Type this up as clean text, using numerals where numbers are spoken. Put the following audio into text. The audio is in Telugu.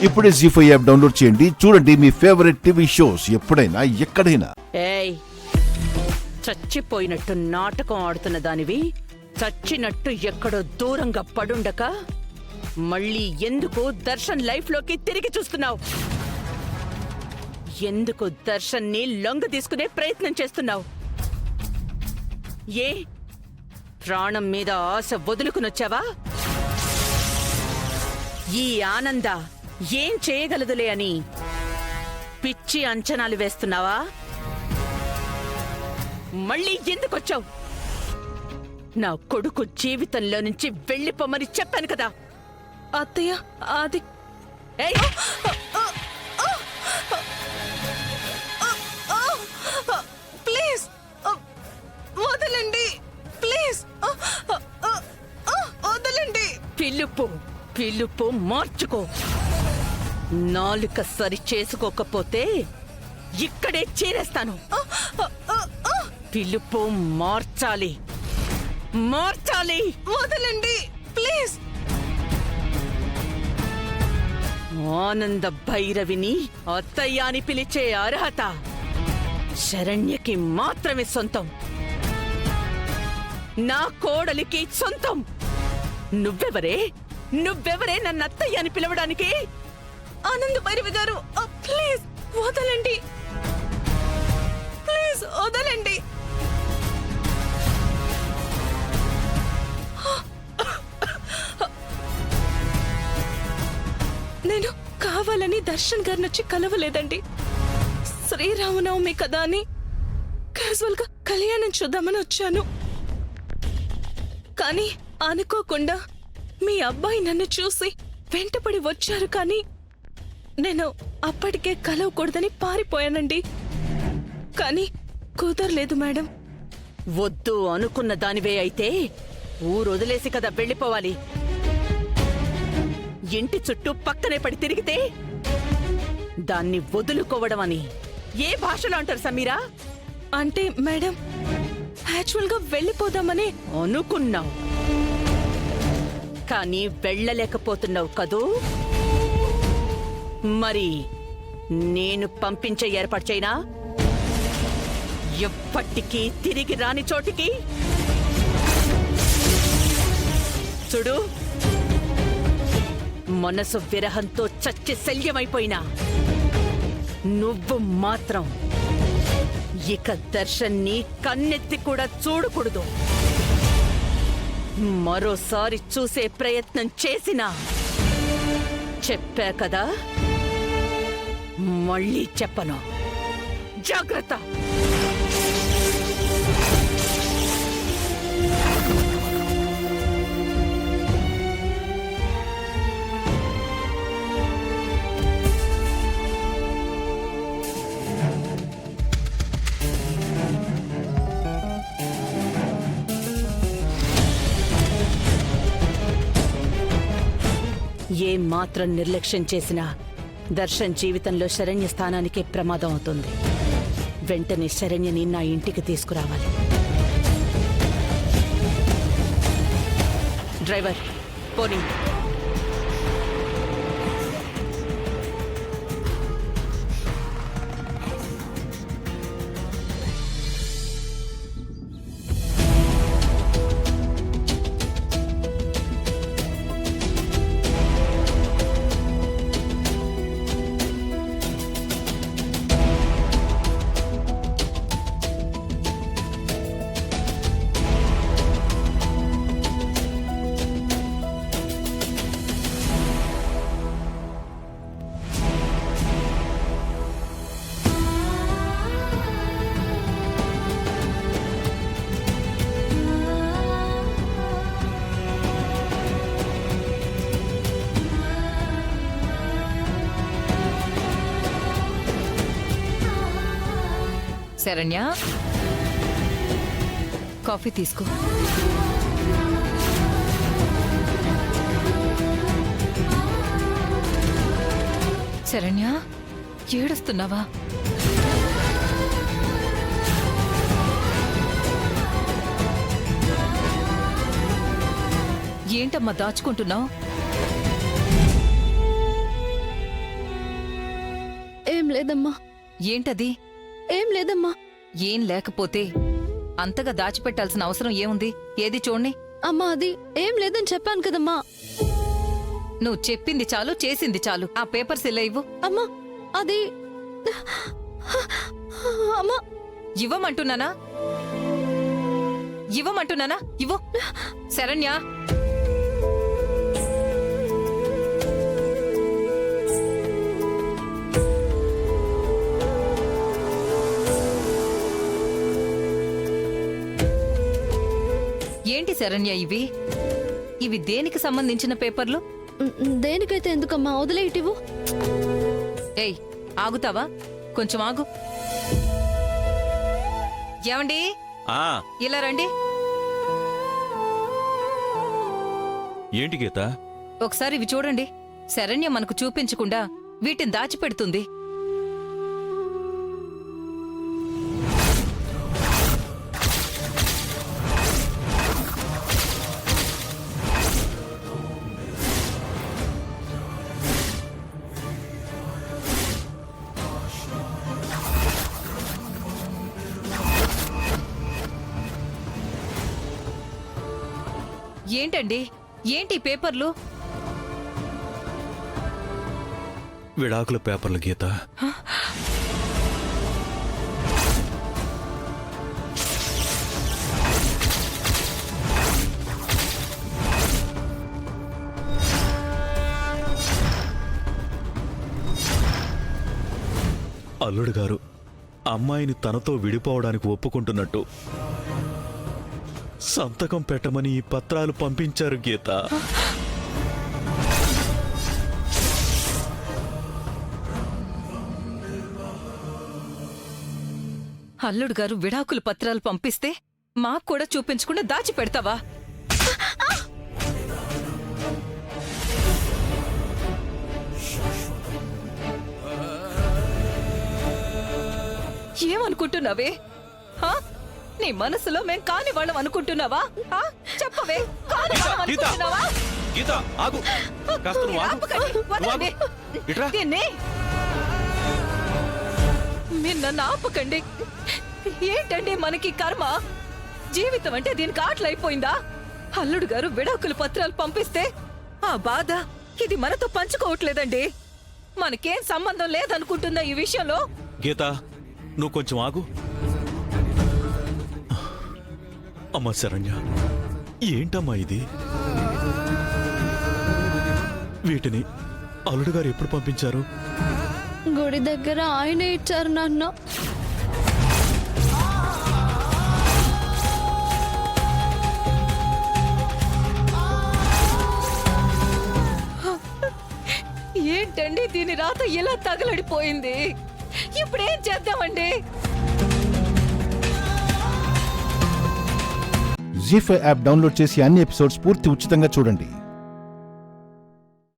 ఇప్పుడే జీ5 యాప్ డౌన్లోడ్ చేయండి. చూడండి మీ ఫేవరెట్ టీవీ షోస్ ఎప్పుడైనా ఎక్కడైనా. ఏయ్, చచ్చిపోయినట్టు నాటకం ఆడుతున్న దానివి చచ్చినట్టు ఎక్కడో దూరంగా పడుండక మళ్ళీ ఎందుకు దర్శన్ లైఫ్ లోకి తిరిగి చూస్తున్నావు? ఎందుకు దర్శన్ ని లొంగ తీసుకునే ప్రయత్నం చేస్తున్నావు? ఏ ప్రాణం మీద ఆశ వదులుకునొచ్చావా? ఈ ఆనంద ఏం చేయగలదులే అని పిచ్చి అంచనాలు వేస్తున్నావా? మళ్ళీ ఎందుకొచ్చావు? నా కొడుకు జీవితంలో నుంచి వెళ్ళిపోమని చెప్పాను కదా. అత్తయ్య, అది ఏయ్! ప్లీజ్ వదలండి, ప్లీజ్ వదలండి. పిలుపు మార్చుకో. నాలుక సరి చేసుకోకపోతే ఇక్కడే చేరేస్తాను. పిలుపు మార్చాలి. వదలండి ప్లీజ్. ఆనంద భైరవిని అత్తయ్య అని పిలిచే అర్హత శరణ్యకి మాత్రమే సొంతం. నా కోడలికి సొంతం. నువ్వెవరే నన్ను అత్తయ్య అని పిలవడానికి? ఆనంద భైరవి గారు, ప్లీజ్ వదలండి, ప్లీజ్ వదలండి. నేను కావాలని దర్శన్ గారిని వచ్చి కలవలేదండి. శ్రీరామనవమి కదా అని క్యాజువల్ గా కళ్యాణం చూద్దామని వచ్చాను. కానీ అనుకోకుండా మీ అబ్బాయి నన్ను చూసి వెంటపడి వచ్చారు. కానీ నేను అప్పటికే కలవకూడదని పారిపోయానండి. కానీ కుదరలేదు మేడం. వద్దు అనుకున్న దానివే అయితే ఊరొదిలేసి కదా వెళ్ళిపోవాలి. ఇంటి చుట్టూ పక్కనే పడి తిరిగితే దాన్ని వదులుకోవడం అని ఏ భాషలో అంటారు సమీరా? అంటే మేడం, యాక్చువల్ గా వెళ్ళిపోదామని అనుకున్నావు, కానీ వెళ్ళలేకపోతున్నావు కదూ. మరి నేను పంపించే ఏర్పాటు చేయనా? ఎప్పటికీ తిరిగి రాని చోటికి. చూడు, మనసు విరహంతో చచ్చి శల్యమైపోయినా నువ్వు మాత్రం ఇక దర్శన్ని కన్నెత్తి కూడా చూడకూడదు. మరోసారి చూసే ప్రయత్నం చేసినా చెప్పా కదా, మళ్ళీ చెప్పను. జాగ్రత్త. ఏ మాత్రం నిర్లక్ష్యం చేసినా దర్శన్ జీవితంలో శరణ్య స్థానానికే ప్రమాదం అవుతుంది. వెంటనే శరణ్యని నా ఇంటికి తీసుకురావాలి. డ్రైవర్, పోనీ. శరణ్య, కాఫీ తీసుకో. శరణ్య, ఏడుస్తున్నావా? ఏంటమ్మా దాచుకుంటున్నావు? ఏం లేదమ్మా. ఏంటది? ఏం లేదమ్మా. ఏం లేకపోతే అంతగా దాచిపెట్టాల్సిన అవసరం ఏముంది? ఏది చూడ్ని. అమ్మా అది ఏం లేదని చెప్పాను కదమ్మా. నువ్వు చెప్పింది చాలు, చేసింది చాలు. ఆ పేపర్స్ ఇలా ఇవ్వు. అమ్మా అది అమ్మా ఇవ్వమంటున్నానా? ఇవ్వమంటున్నానా? ఇవ్వు. శరణ్య, ఏంటి శరణ్య ఇవి? ఇవి దేనికి సంబంధించిన పేపర్లు? దేనికైతే ఎందుకమ్మా, వదిలేటివు. ఏయ్, ఆగుతావా? కొంచెం ఆగు. ఏమండి, ఇలా రండి. ఏంటి గీత? ఒకసారి ఇవి చూడండి. శరణ్య మనకు చూపించకుండా వీటిని దాచిపెడుతుంది. ఏంటండి, ఏంటి ఈ పేపర్లు? విడాకుల పేపర్లు గీత. అల్లుడు గారు అమ్మాయిని తనతో విడిపోవడానికి ఒప్పుకుంటున్నట్టు సంతకం పెట్టమని ఈ పత్రాలు పంపించారు గీత. అల్లుడు గారు విడాకుల పత్రాలు పంపిస్తే మాకు కూడా చూపించకుండా దాచిపెడతావా? ఏమనుకుంటున్నావే? హా? నీ మనసులో మేం కాని వాళ్ళం అనుకుంటున్నావా? హా? చెప్పవే, కాని వాళ్ళం అనుకుంటున్నావా? గీత ఆగు, కాస్త నువ్వు ఆగు. ఆపకండి, వదలండి. ఇట్రా. దీన్ని మీరు నన్ను ఆపకండి. ఏంటండి మనకి కర్మ? జీవితం అంటే దీనికి ఆటలైపోయిందా? అల్లుడు గారు విడాకుల పత్రాలు పంపిస్తే ఆ బాధ ఇది మనతో పంచుకోవట్లేదండి. మనకేం సంబంధం లేదనుకుంటుందా ఈ విషయంలో? గీత నువ్వు కొంచెం ఆగు. అమ్మా శరణ్య, ఏంటమ్మా ఇది? వీటిని అల్లుడు గారు ఎప్పుడు పంపించారు? గుడి దగ్గర ఆయనే ఇచ్చారు నాన్న. ఏంటండి దీని రాత ఇలా తగలడిపోయింది? ఇప్పుడేం చేద్దామండి? జీ5 యాప్ డౌన్లోడ్ చేసి అన్ని ఎపిసోడ్స్ పూర్తి ఉచితంగా చూడండి.